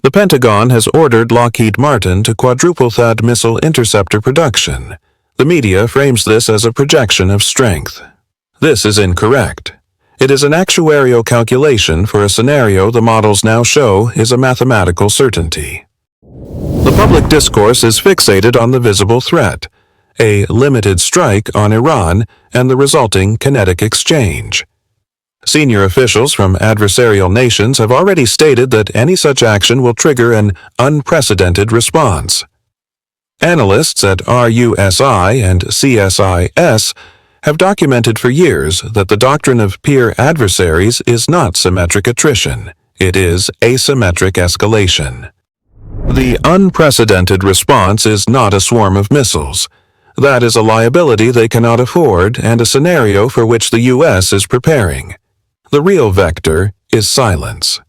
The Pentagon has ordered Lockheed Martin to quadruple THAAD missile interceptor production. The media frames this as a projection of strength. This is incorrect. It is an actuarial calculation for a scenario the models now show is a mathematical certainty. The public discourse is fixated on the visible threat, a limited strike on Iran, and the resulting kinetic exchange. Senior officials from adversarial nations have already stated that any such action will trigger an unprecedented response. Analysts at RUSI and CSIS have documented for years that the doctrine of peer adversaries is not symmetric attrition, it is asymmetric escalation. The unprecedented response is not a swarm of missiles. That is a liability they cannot afford and a scenario for which the U.S. is preparing. The real vector is silence.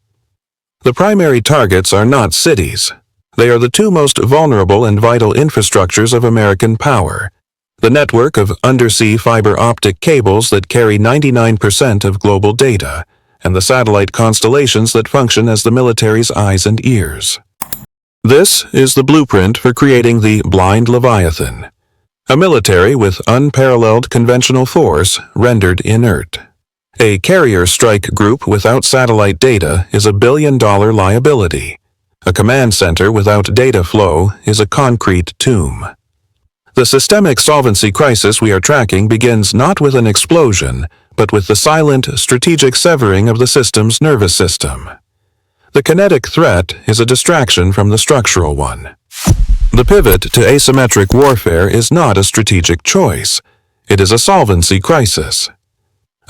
The primary targets are not cities. They are the two most vulnerable and vital infrastructures of American power. The network of undersea fiber optic cables that carry 99% of global data, and the satellite constellations that function as the military's eyes and ears. This is the blueprint for creating the blind Leviathan, a military with unparalleled conventional force rendered inert. A carrier strike group without satellite data is a billion-dollar liability. A command center without data flow is a concrete tomb. The systemic solvency crisis we are tracking begins not with an explosion, but with the silent, strategic severing of the system's nervous system. The kinetic threat is a distraction from the structural one. The pivot to asymmetric warfare is not a strategic choice. It is a solvency crisis.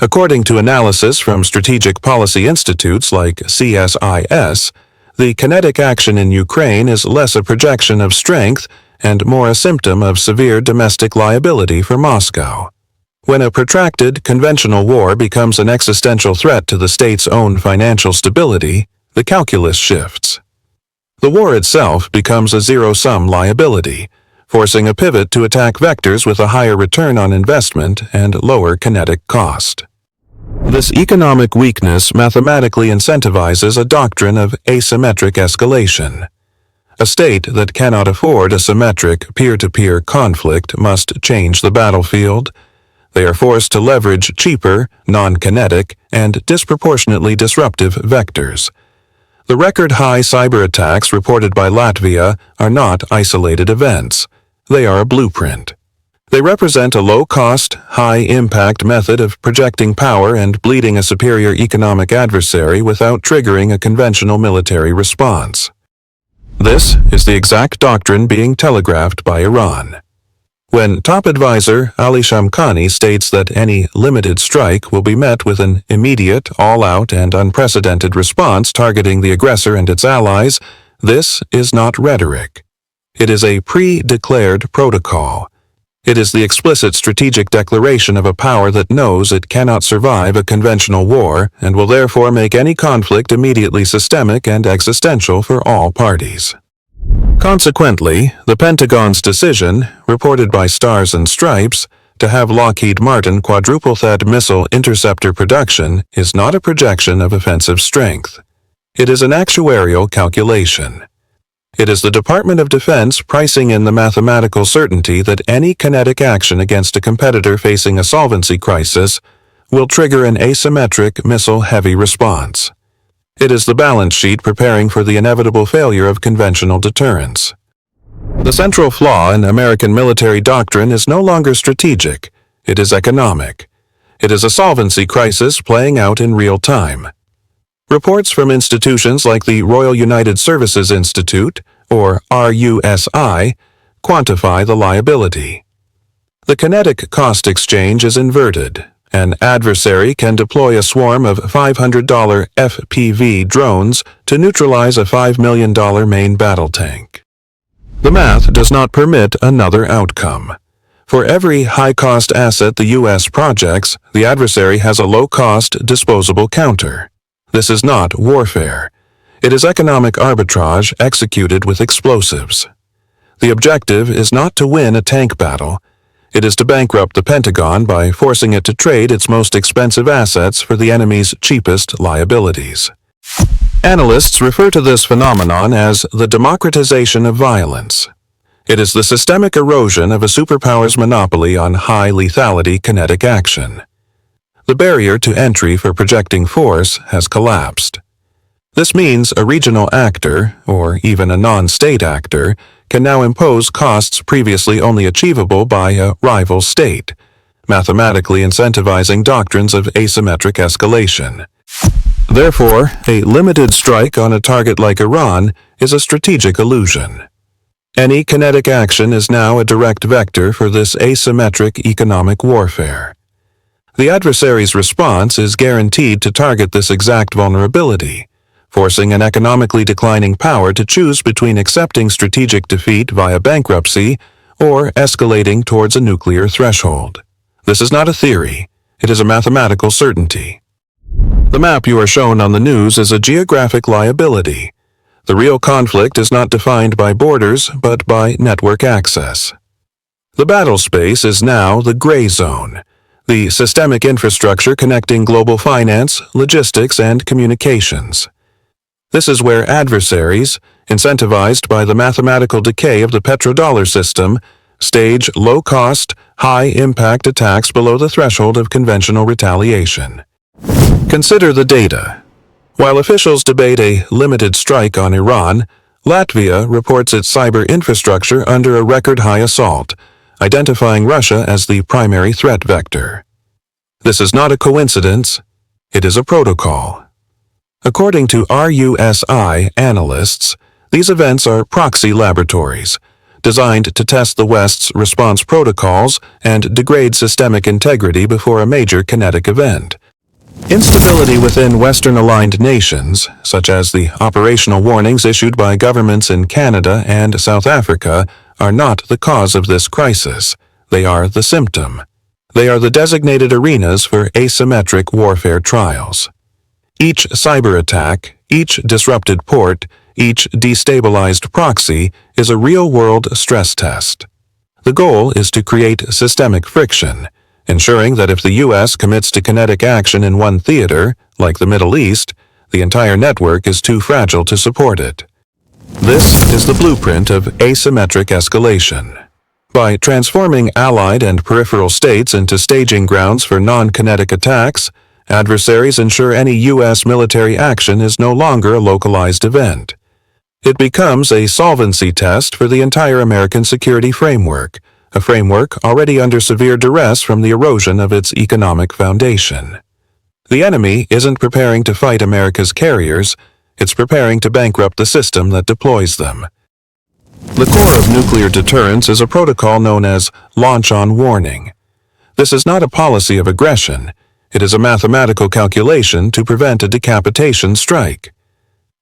According to analysis from strategic policy institutes like CSIS, the kinetic action in Ukraine is less a projection of strength and more a symptom of severe domestic liability for Moscow. When a protracted, conventional war becomes an existential threat to the state's own financial stability, the calculus shifts. The war itself becomes a zero-sum liability, forcing a pivot to attack vectors with a higher return on investment and lower kinetic cost. This economic weakness mathematically incentivizes a doctrine of asymmetric escalation. A state that cannot afford a symmetric peer-to-peer conflict must change the battlefield. They are forced to leverage cheaper, non-kinetic, and disproportionately disruptive vectors. The record-high cyber attacks reported by Latvia are not isolated events. They are a blueprint. They represent a low-cost, high-impact method of projecting power and bleeding a superior economic adversary without triggering a conventional military response. This is the exact doctrine being telegraphed by Iran. When top advisor Ali Shamkhani states that any limited strike will be met with an immediate, all-out, and unprecedented response targeting the aggressor and its allies, this is not rhetoric. It is a pre-declared protocol. It is the explicit strategic declaration of a power that knows it cannot survive a conventional war and will therefore make any conflict immediately systemic and existential for all parties. Consequently, the Pentagon's decision, reported by Stars and Stripes, to have Lockheed Martin quadruple THAAD missile interceptor production is not a projection of offensive strength. It is an actuarial calculation. It is the Department of Defense pricing in the mathematical certainty that any kinetic action against a competitor facing a solvency crisis will trigger an asymmetric missile-heavy response. It is the balance sheet preparing for the inevitable failure of conventional deterrence. The central flaw in American military doctrine is no longer strategic, it is economic. It is a solvency crisis playing out in real time. Reports from institutions like the Royal United Services Institute, or RUSI, quantify the liability. The kinetic cost exchange is inverted. An adversary can deploy a swarm of $500 FPV drones to neutralize a $5 million main battle tank. The math does not permit another outcome. For every high-cost asset the U.S. projects, the adversary has a low-cost, disposable counter. This is not warfare. It is economic arbitrage executed with explosives. The objective is not to win a tank battle. It is to bankrupt the Pentagon by forcing it to trade its most expensive assets for the enemy's cheapest liabilities. Analysts refer to this phenomenon as the democratization of violence. It is the systemic erosion of a superpower's monopoly on high lethality kinetic action. The barrier to entry for projecting force has collapsed. This means a regional actor, or even a non-state actor, can now impose costs previously only achievable by a rival state, mathematically incentivizing doctrines of asymmetric escalation. Therefore, a limited strike on a target like Iran is a strategic illusion. Any kinetic action is now a direct vector for this asymmetric economic warfare. The adversary's response is guaranteed to target this exact vulnerability, forcing an economically declining power to choose between accepting strategic defeat via bankruptcy or escalating towards a nuclear threshold. This is not a theory, it is a mathematical certainty. The map you are shown on the news is a geographic liability. The real conflict is not defined by borders, but by network access. The battle space is now the gray zone, the systemic infrastructure connecting global finance, logistics, and communications. This is where adversaries, incentivized by the mathematical decay of the petrodollar system, stage low-cost, high-impact attacks below the threshold of conventional retaliation. Consider the data. While officials debate a limited strike on Iran, Latvia reports its cyber infrastructure under a record-high assault, identifying Russia as the primary threat vector. This is not a coincidence, it is a protocol. According to RUSI analysts, these events are proxy laboratories, designed to test the West's response protocols and degrade systemic integrity before a major kinetic event. Instability within Western-aligned nations, such as the operational warnings issued by governments in Canada and South Africa, are not the cause of this crisis. They are the symptom. They are the designated arenas for asymmetric warfare trials. Each cyber attack, each disrupted port, each destabilized proxy is a real-world stress test. The goal is to create systemic friction, ensuring that if the U.S. commits to kinetic action in one theater, like the Middle East, the entire network is too fragile to support it. This is the blueprint of asymmetric escalation. By transforming allied and peripheral states into staging grounds for non-kinetic attacks, adversaries ensure any U.S. military action is no longer a localized event. It becomes a solvency test for the entire American security framework, a framework already under severe duress from the erosion of its economic foundation. The enemy isn't preparing to fight America's carriers, it's preparing to bankrupt the system that deploys them. The core of nuclear deterrence is a protocol known as launch-on warning. This is not a policy of aggression, it is a mathematical calculation to prevent a decapitation strike.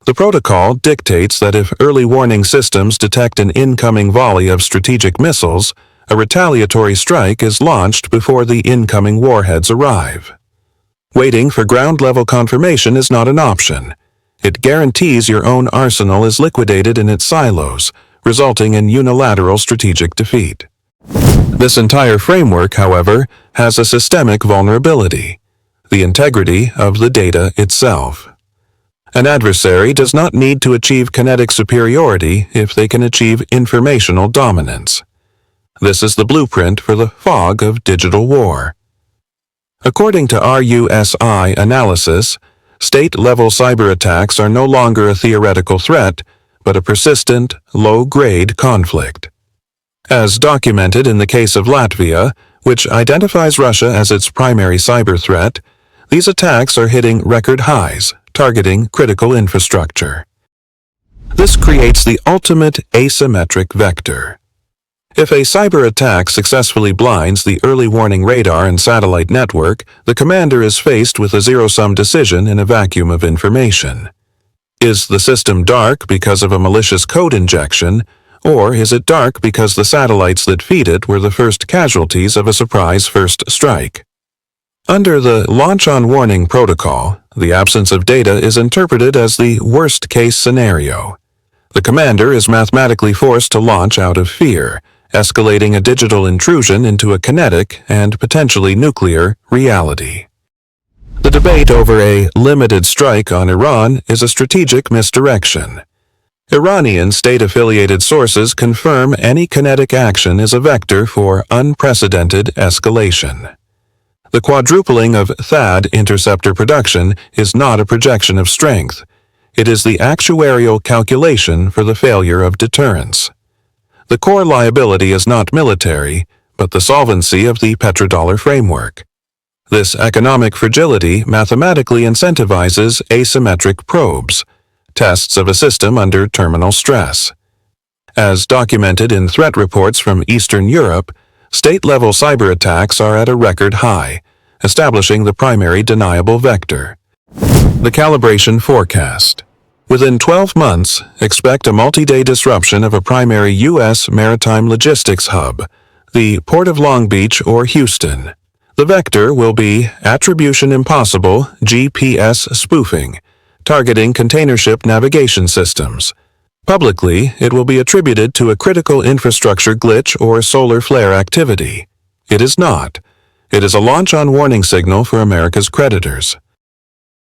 The protocol dictates that if early warning systems detect an incoming volley of strategic missiles, a retaliatory strike is launched before the incoming warheads arrive. Waiting for ground-level confirmation is not an option. It guarantees your own arsenal is liquidated in its silos, resulting in unilateral strategic defeat. This entire framework, however, has a systemic vulnerability: the integrity of the data itself. An adversary does not need to achieve kinetic superiority if they can achieve informational dominance. This is the blueprint for the fog of digital war. According to RUSI analysis, state-level cyber attacks are no longer a theoretical threat, but a persistent, low-grade conflict. As documented in the case of Latvia, which identifies Russia as its primary cyber threat, these attacks are hitting record highs, targeting critical infrastructure. This creates the ultimate asymmetric vector. If a cyber attack successfully blinds the early warning radar and satellite network, the commander is faced with a zero-sum decision in a vacuum of information. Is the system dark because of a malicious code injection, or is it dark because the satellites that feed it were the first casualties of a surprise first strike? Under the launch-on warning protocol, the absence of data is interpreted as the worst-case scenario. The commander is mathematically forced to launch out of fear, escalating a digital intrusion into a kinetic and potentially nuclear reality. The debate over a limited strike on Iran is a strategic misdirection. Iranian state-affiliated sources confirm any kinetic action is a vector for unprecedented escalation. The quadrupling of THAAD interceptor production is not a projection of strength. It is the actuarial calculation for the failure of deterrence. The core liability is not military, but the solvency of the petrodollar framework. This economic fragility mathematically incentivizes asymmetric probes, tests of a system under terminal stress. As documented in threat reports from Eastern Europe, state-level cyber attacks are at a record high, establishing the primary deniable vector. The calibration forecast. Within 12 months, expect a multi-day disruption of a primary U.S. maritime logistics hub, the Port of Long Beach or Houston. The vector will be attribution impossible GPS spoofing, targeting container ship navigation systems. Publicly, it will be attributed to a critical infrastructure glitch or solar flare activity. It is not. It is a launch-on warning signal for America's creditors.